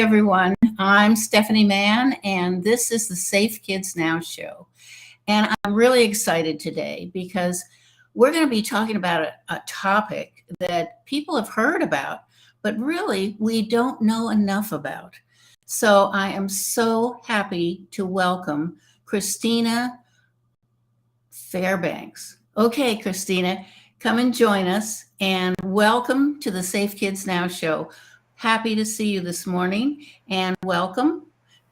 everyone. I'm Stephanie Mann, and this is the Safe Kids Now show. And I'm really excited today because we're going to be talking about a topic that people have heard about, but really we don't know enough about. So I am so happy to welcome Christina Fairbanks. Okay, Christina, come and join us, and welcome to the Safe Kids Now show. Happy to see you this morning, and welcome.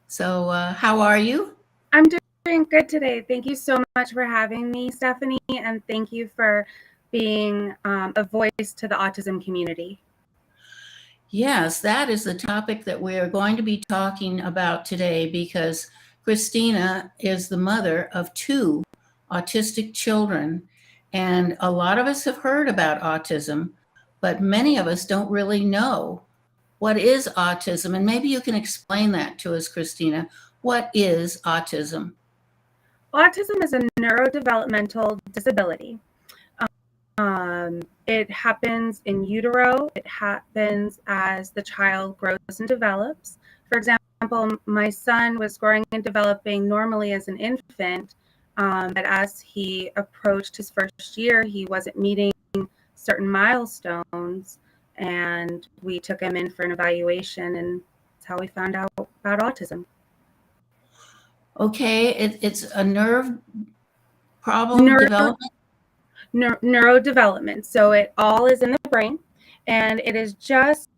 So, how are you? I'm doing good today. Thank you so much for having me, Stephanie, and thank you for being a voice to the autism community. Yes, that is the topic that we are going to be talking about today because Christina is the mother of two autistic children. And a lot of us have heard about autism, but many of us don't really know what is autism. And maybe you can explain that to us, Christina. What is autism? Autism is a neurodevelopmental disability. It happens in utero. It happens as the child grows and develops. For example, my son was growing and developing normally as an infant, but as he approached his first year, he wasn't meeting certain milestones, and we took him in for an evaluation, and that's how we found out about autism. Okay, it's a nerve problem development. Neurodevelopment. So it all is in the brain, and it is just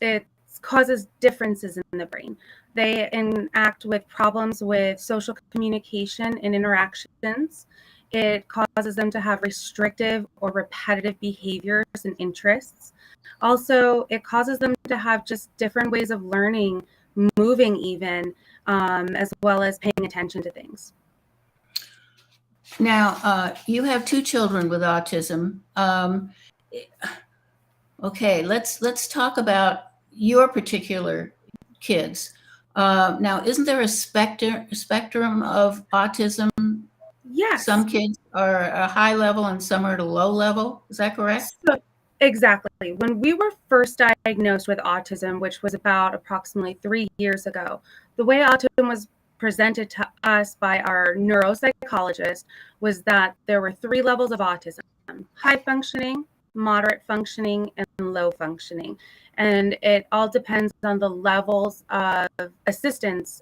it causes differences in the brain. They enact with problems with social communication and interactions. It causes them to have restrictive or repetitive behaviors and interests. Also, it causes them to have just different ways of learning, moving even, as well as paying attention to things. Now, you have two children with autism. Okay, let's talk about your particular kids. Now, isn't there a spectrum of autism? Yes. Some kids are at a high level and some are at a low level. Is that correct? Exactly. When we were first diagnosed with autism, which was about approximately 3 years ago, the way autism was presented to us by our neuropsychologist was that there were 3 levels of autism: high functioning, moderate functioning, and low functioning. And it all depends on the levels of assistance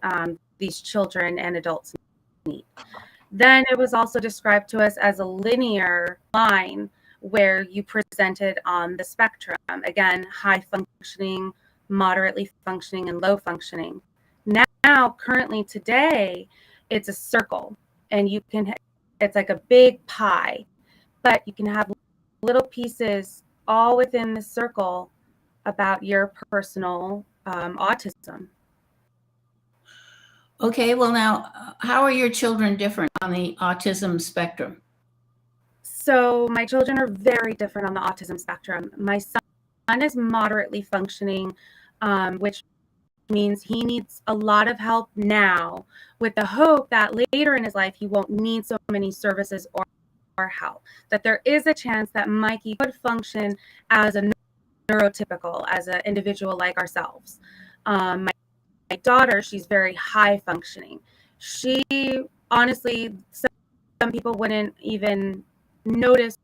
these children and adults need. Then it was also described to us as a linear line where you presented on the spectrum. Again, high functioning, moderately functioning, and low functioning. Now, currently today, it's a circle, and it's like a big pie, but you can have little pieces all within the circle about your personal autism. Okay, well, now, how are your children different on the autism spectrum? So my children are very different on the autism spectrum. My son is moderately functioning, which means he needs a lot of help now, with the hope that later in his life he won't need so many services or help. That there is a chance that Mikey could function as a neurotypical, as an individual like ourselves. My daughter, she's very high functioning. She honestly, some people wouldn't even notice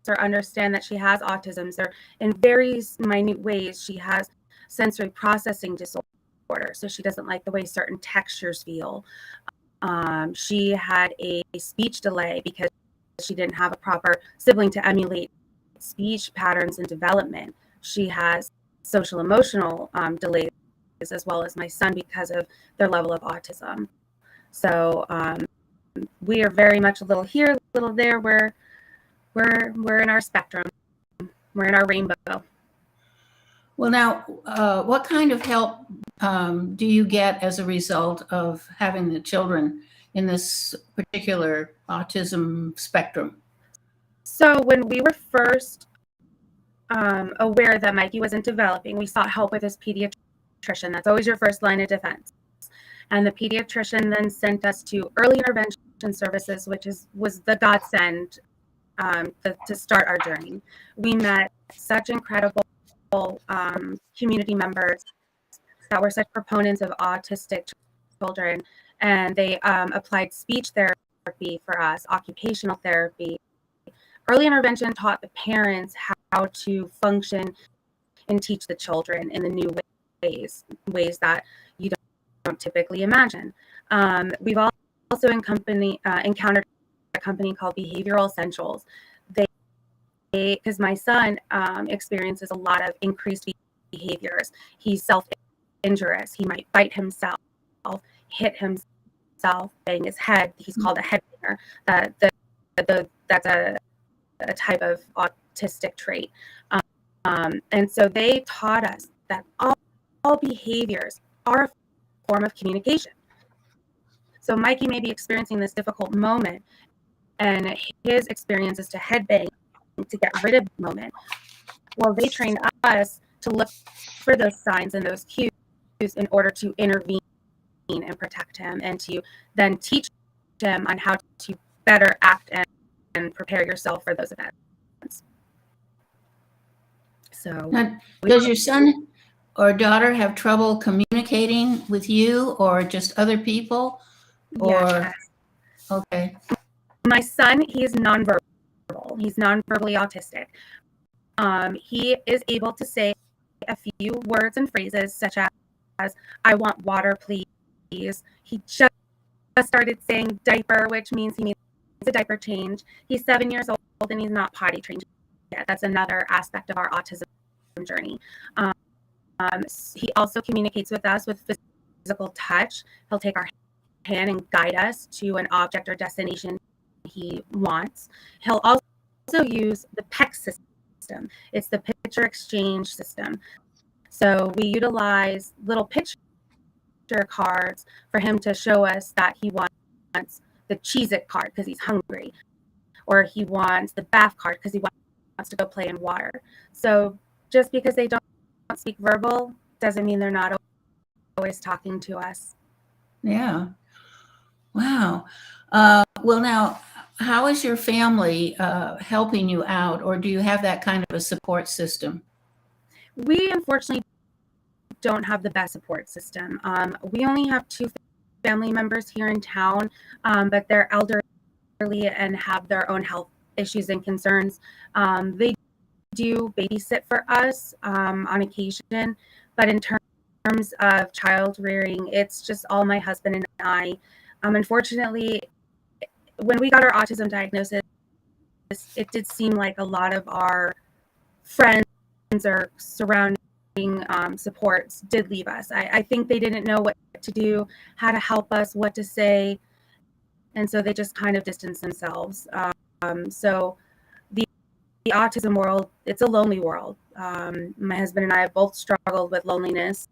or understand that she has autism. So in very minute ways, she has sensory processing disorder. So she doesn't like the way certain textures feel. She had a speech delay because she didn't have a proper sibling to emulate speech patterns and development. She has social emotional delays, as well as my son, because of their level of autism. So we are very much a little here, a little there. We're in our spectrum. We're in our rainbow. Well, now, what kind of help do you get as a result of having the children in this particular autism spectrum? So when we were first aware that Mikey wasn't developing, we sought help with his pediatrician. That's always your first line of defense. And the pediatrician then sent us to early intervention services, which was the godsend to start our journey. We met such incredible community members were such proponents of autistic children, and they applied speech therapy for us, occupational therapy. Early intervention taught the parents how to function and teach the children in the new ways that you don't typically imagine. We've also encountered a company called Behavioral Essentials. Because my son experiences a lot of increased behaviors. He's self-injurious. He might bite himself, hit himself, bang his head. He's called a head banger. That's a type of autistic trait. And so they taught us that all behaviors are a form of communication. So Mikey may be experiencing this difficult moment, and his experience is to headbang to get rid of the moment. Well, they trained us to look for those signs and those cues in order to intervene and protect him, and to then teach him on how to better act and prepare yourself for those events. So, Now, does your son or daughter have trouble communicating with you or just other people? yes. Okay. My son, he's nonverbal. He's nonverbally autistic. He is able to say a few words and phrases such as "I want water, please." He just started saying diaper, which means he needs a diaper change. He's 7 years old and he's not potty trained yet. That's another aspect of our autism journey. He also communicates with us with physical touch. He'll take our hand and guide us to an object or destination he wants. He'll also use the PEC system. It's the picture exchange system. So we utilize little picture cards for him to show us that he wants the Cheez-It card because he's hungry, or he wants the bath card because he wants to go play in water. So just because they don't speak verbal doesn't mean they're not always talking to us. Yeah. Wow. Well, now, how is your family helping you out, or do you have that kind of a support system? We unfortunately don't have the best support system. We only have 2 family members here in town, but they're elderly and have their own health issues and concerns. They do babysit for us on occasion, but in terms of child rearing, it's just all my husband and I. Unfortunately, when we got our autism diagnosis, it did seem like a lot of our friends or surrounding supports did leave us. I think they didn't know what to do, how to help us, what to say, and so they just kind of distanced themselves. So the autism world, it's a lonely world. My husband and I have both struggled with loneliness,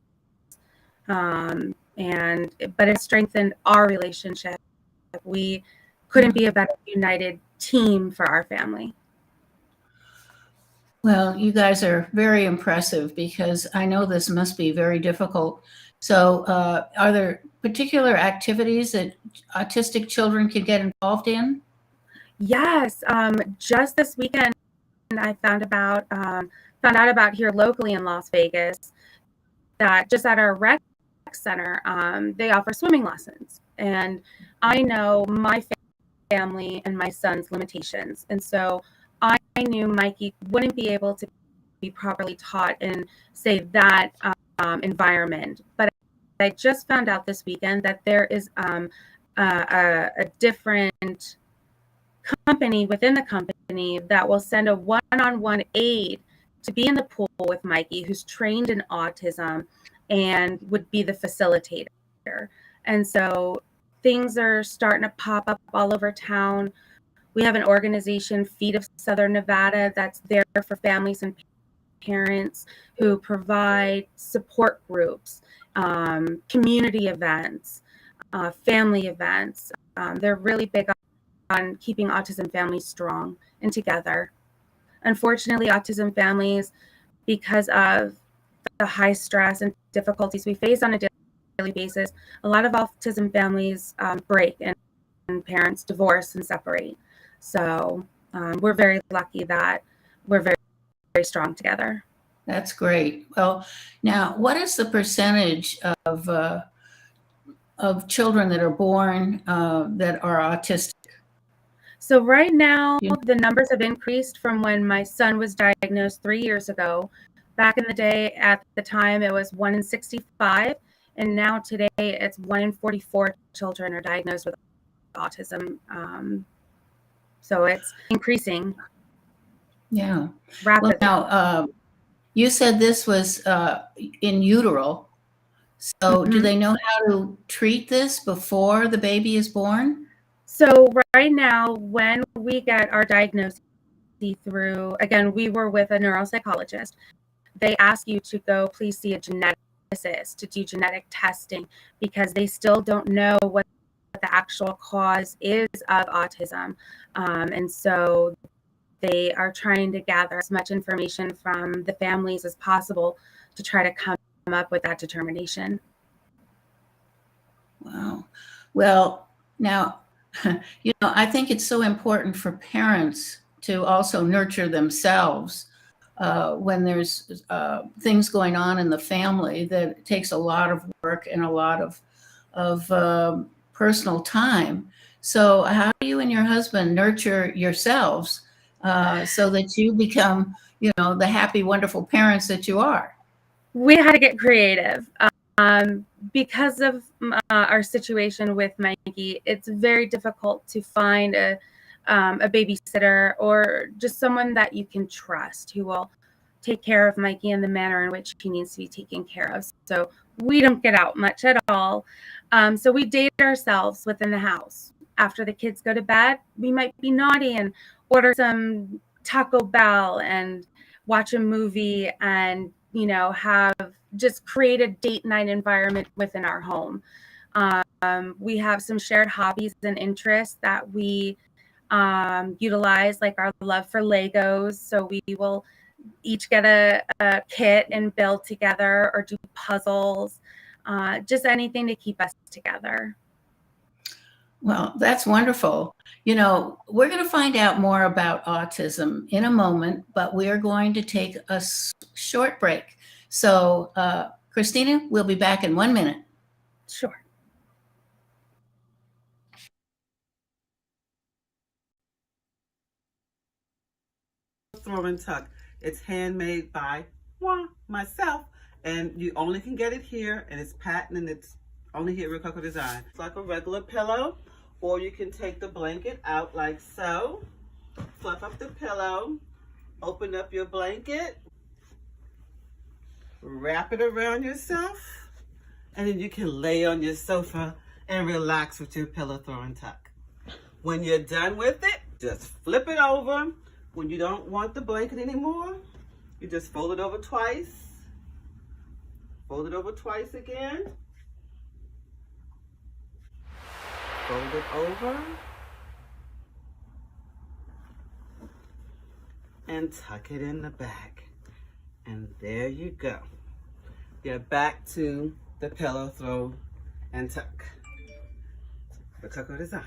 but it strengthened our relationship. We couldn't be a better united team for our family. Well, you guys are very impressive because I know this must be very difficult. So, are there particular activities that autistic children can get involved in? Yes, just this weekend, I found out about here locally in Las Vegas that just at our rec center, they offer swimming lessons, and I know my family and my son's limitations, and so I knew Mikey wouldn't be able to be properly taught in, say, that environment. But I just found out this weekend that there is a different company within the company that will send a one-on-one aide to be in the pool with Mikey, who's trained in autism and would be the facilitator. And so things are starting to pop up all over town. We have an organization, Feet of Southern Nevada, that's there for families and parents who provide support groups, community events, family events. They're really big on keeping autism families strong and together. Unfortunately, autism families, because of the high stress and difficulties we face on a daily basis, a lot of autism families break and parents divorce and separate. So we're very lucky that we're very, very strong together. That's great. Well, now, what is the percentage of children that are born that are autistic? So right now, You- the numbers have increased from when my son was diagnosed 3 years ago. Back in the day, at the time, it was 1 in 65, and now today it's 1 in 44 children are diagnosed with autism. So it's increasing Yeah. Well, rapidly. now, you said this was in utero. So, do Mhm. they know how to treat this before the baby is born? So right now, when we get our diagnosis through, again, we were with a neuropsychologist. They ask you to go, please see a geneticist to do genetic testing because they still don't know what the actual cause is of autism. And so they are trying to gather as much information from the families as possible to try to come up with that determination. Wow. Well, now, I think it's so important for parents to also nurture themselves when there's things going on in the family that it takes a lot of work and a lot of personal time. So, how do you and your husband nurture yourselves so that you become, the happy, wonderful parents that you are? We had to get creative. Because of our situation with Mikey, it's very difficult to find a babysitter or just someone that you can trust who will take care of Mikey in the manner in which he needs to be taken care of. So we don't get out much at all. So we date ourselves within the house. After the kids go to bed, we might be naughty and order some Taco Bell and watch a movie and, have just create a date night environment within our home. We have some shared hobbies and interests that we utilize, like our love for Legos. So we will each get a kit and build together or do puzzles, just anything to keep us together. Well, that's wonderful. We're going to find out more about autism in a moment, but we are going to take a short break. So, Christina, we'll be back in 1 minute. Sure. Throw and Tuck. It's handmade by myself, and you only can get it here, and it's patent, and it's only here at Rococo Design. It's like a regular pillow, or you can take the blanket out like so, fluff up the pillow, open up your blanket, wrap it around yourself, and then you can lay on your sofa and relax with your pillow throw and tuck. When you're done with it, just flip it over. When you don't want the blanket anymore, you just fold it over twice. Fold it over twice again. Fold it over. And tuck it in the back. And there you go. You're back to the pillow throw and tuck. Rococo Design.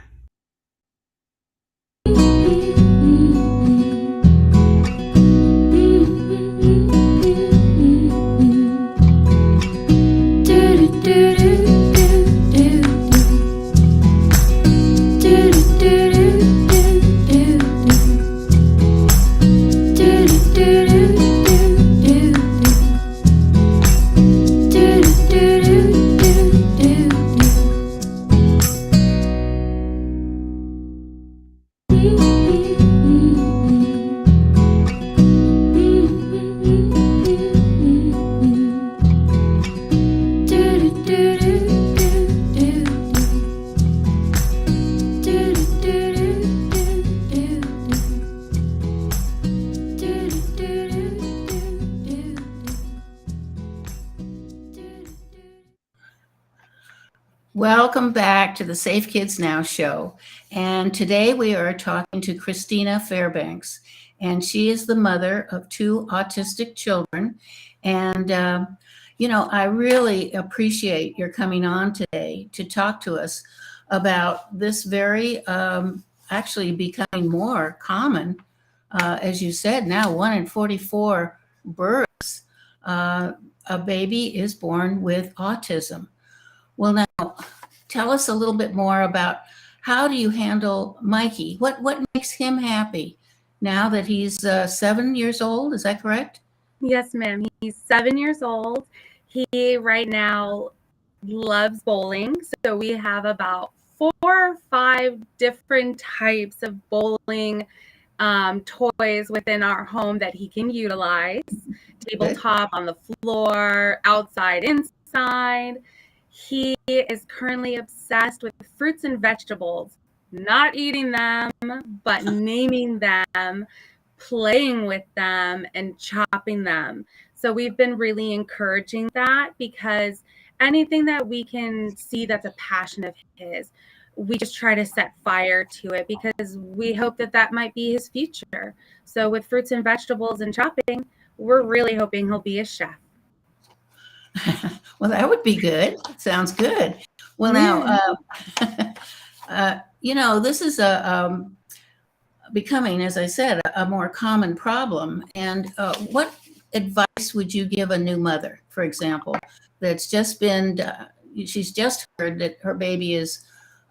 Welcome back to the Safe Kids Now show. And today we are talking to Christina Fairbanks, and she is the mother of 2 autistic children. And, I really appreciate your coming on today to talk to us about this very, actually becoming more common, as you said, now 1 in 44 births a baby is born with autism. Well, now tell us a little bit more about how do you handle Mikey? What makes him happy now that he's 7 years old? Is that correct? Yes, ma'am. He's 7 years old. He right now loves bowling. So we have about 4 or 5 different types of bowling toys within our home that he can utilize. Tabletop, on the floor, outside, inside. He is currently obsessed with fruits and vegetables, not eating them, but naming them, playing with them, and chopping them. So we've been really encouraging that, because anything that we can see that's a passion of his, we just try to set fire to it, because we hope that that might be his future. So with fruits and vegetables and chopping, we're really hoping he'll be a chef. Well, that would be good. Sounds good. Well, now, this is becoming, as I said, a more common problem. And what advice would you give a new mother, for example, that's just been, she's just heard that her baby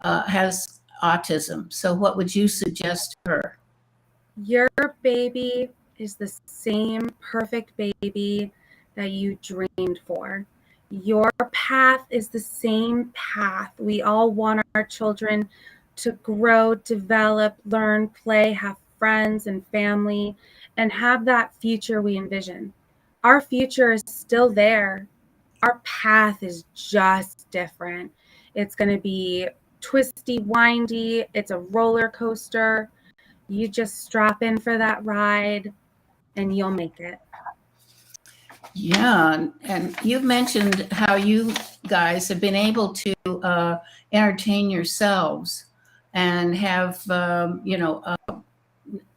has autism. So what would you suggest to her? Your baby is the same perfect baby that you dreamed for. Your path is the same path. We all want our children to grow, develop, learn, play, have friends and family, and have that future we envision. Our future is still there. Our path is just different. It's going to be twisty, windy. It's a roller coaster. You just strap in for that ride and you'll make it. Yeah, and you've mentioned how you guys have been able to entertain yourselves and have,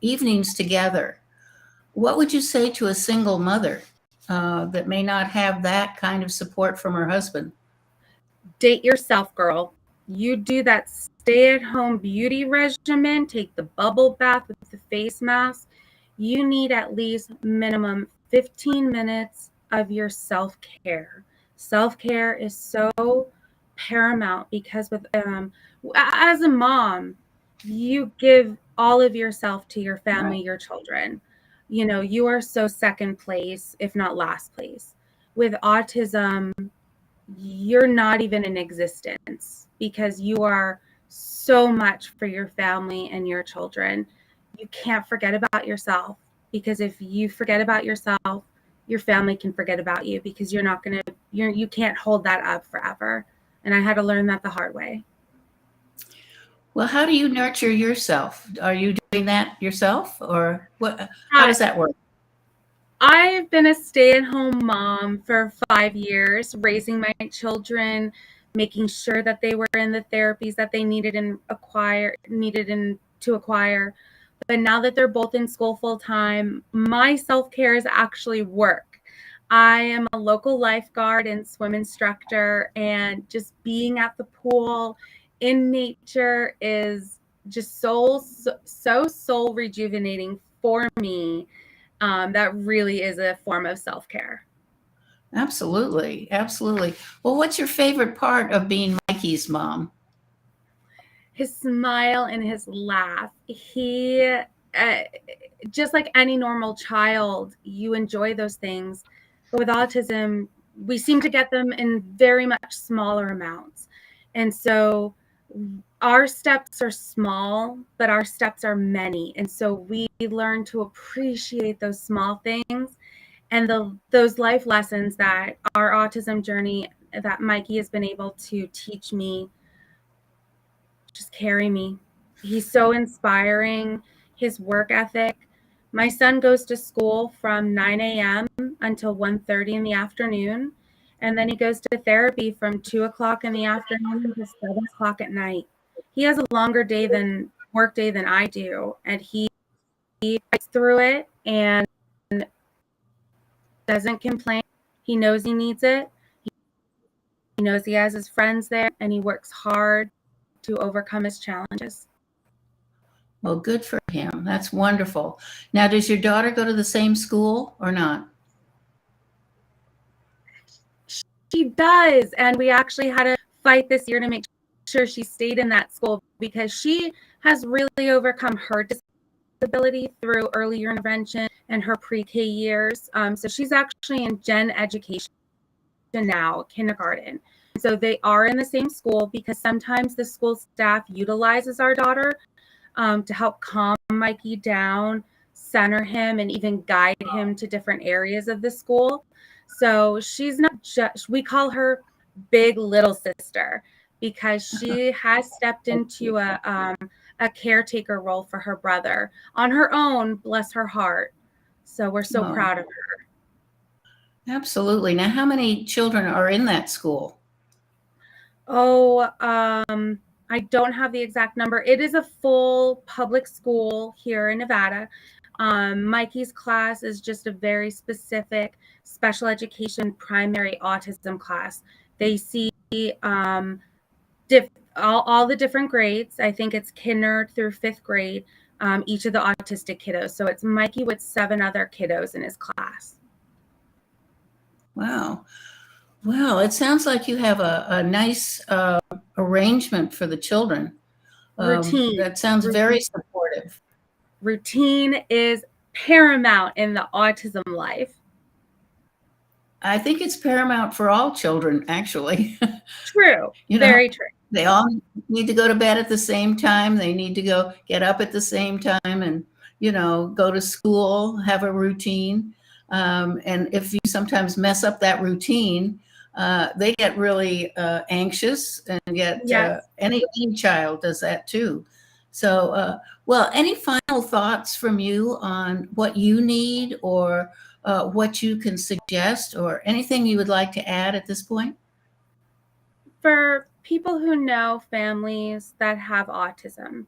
evenings together. What would you say to a single mother that may not have that kind of support from her husband? Date yourself, girl. You do that stay-at-home beauty regimen, take the bubble bath with the face mask. You need at least minimum 15 minutes of your self-care. Self-care is so paramount, because as a mom, you give all of yourself to your family, your children. You are so second place, if not last place. With autism, you're not even in existence, because you are so much for your family and your children. You can't forget about yourself, because if you forget about yourself, your family can forget about you, because you can't hold that up forever. And I had to learn that the hard way. Well, how do you nurture yourself? Are you doing that yourself, or what? How does that work? I've been a stay-at-home mom for 5 years, raising my children, making sure that they were in the therapies that they needed to acquire. But now that they're both in school full time, my self-care is actually work. I am a local lifeguard and swim instructor, and just being at the pool in nature is just so soul rejuvenating for me. That really is a form of self-care. Absolutely. Absolutely. Well, what's your favorite part of being Mikey's mom? His smile and his laugh. He, just like any normal child, you enjoy those things. But with autism, we seem to get them in very much smaller amounts. And so our steps are small, but our steps are many. And so we learn to appreciate those small things and those life lessons that our autism journey, that Mikey has been able to teach me, just carry me. He's so inspiring. His work ethic. My son goes to school from 9 a.m. until 1:30 in the afternoon. And then he goes to therapy from 2 o'clock in the afternoon to 7 o'clock at night. He has a longer work day than I do. And he fights through it and doesn't complain. He knows he needs it. He knows he has his friends there, and he works hard to overcome his challenges. Well, good for him. That's wonderful. Now, does your daughter go to the same school or not? She does. And we actually had a fight this year to make sure she stayed in that school because she has really overcome her disability through early year intervention and her pre-K years. So she's actually in gen education now, kindergarten. So they are in the same school because sometimes the school staff utilizes our daughter to help calm Mikey down, center him, and even guide him to different areas of the school. So she's not just, we call her big little sister because she has stepped into a caretaker role for her brother on her own, bless her heart. So we're so proud of her. Absolutely. Now, how many children are in that school? Oh, I don't have the exact number. It is a full public school here in Nevada. Mikey's class is just a very specific special education primary autism class. They see all the different grades. I think it's kinder through 5th grade, each of the autistic kiddos. So it's Mikey with 7 other kiddos in his class. Wow. Well, it sounds like you have a nice arrangement for the children. Routine. That sounds very supportive. Routine is paramount in the autism life. I think it's paramount for all children, actually. True. Very true. They all need to go to bed at the same time. They need to get up at the same time and, go to school, have a routine. And if you sometimes mess up that routine, they get really anxious and any child does that too. So, well, any final thoughts from you on what you need or what you can suggest or anything you would like to add at this point? For people who know families that have autism,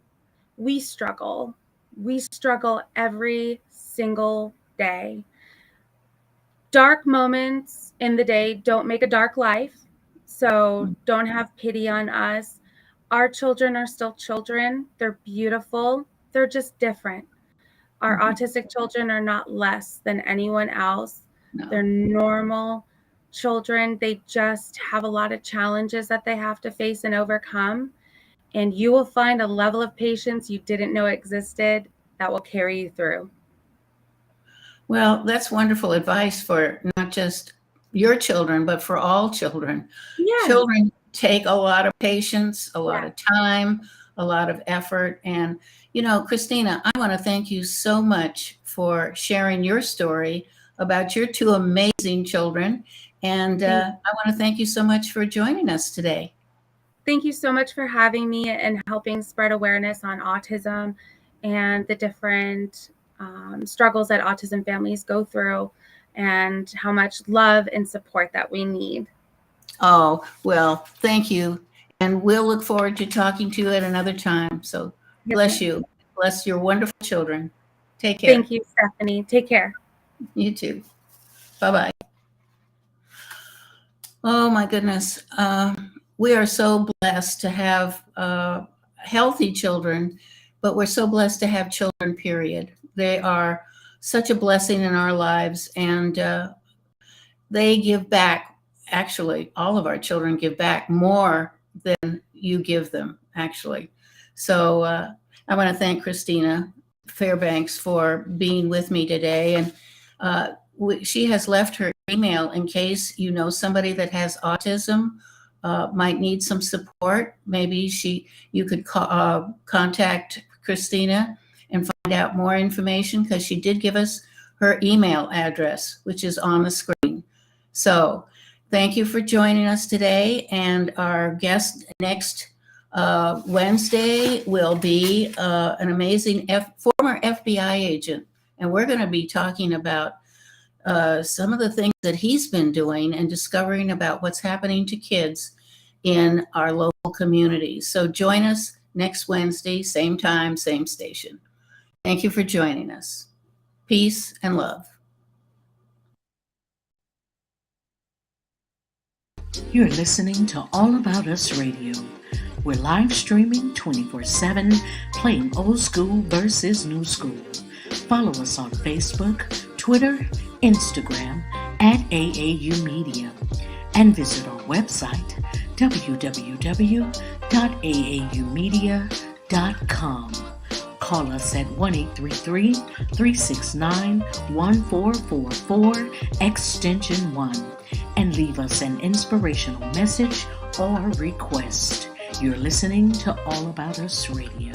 we struggle. We struggle every single day. Dark moments in the day don't make a dark life, so don't have pity on us. Our children are still children. They're beautiful. They're just different. Our autistic children are not less than anyone else. No. They're normal children. They just have a lot of challenges that they have to face and overcome. And you will find a level of patience you didn't know existed that will carry you through. Well, that's wonderful advice for not just your children, but for all children. Yes. Children take a lot of patience, a lot of time, a lot of effort. And, Christina, I want to thank you so much for sharing your story about your 2 amazing children. And I want to thank you so much for joining us today. Thank you so much for having me and helping spread awareness on autism and the different struggles that autism families go through and how much love and support that we need. Oh, well, thank you. And we'll look forward to talking to you at another time. So bless you. Bless your wonderful children. Take care. Thank you, Stephanie. Take care. You too. Bye-bye. Oh, my goodness. We are so blessed to have healthy children, but we're so blessed to have children, period. They are such a blessing in our lives, and they give back. Actually, all of our children give back more than you give them, actually. So I want to thank Christina Fairbanks for being with me today. And she has left her email in case somebody that has autism might need some support. Maybe you could contact Christina and find out more information, because she did give us her email address, which is on the screen. So thank you for joining us today. And our guest next Wednesday will be an amazing former FBI agent. And we're going to be talking about some of the things that he's been doing and discovering about what's happening to kids in our local communities. So join us next Wednesday, same time, same station. Thank you for joining us. Peace and love. You're listening to All About Us Radio. We're live streaming 24/7, playing old school versus new school. Follow us on Facebook, Twitter, Instagram at AAU Media. and visit our website, www.aaumedia.com. Call us at 1-833-369-1444, extension 1, and leave us an inspirational message or request. You're listening to All About Us Radio.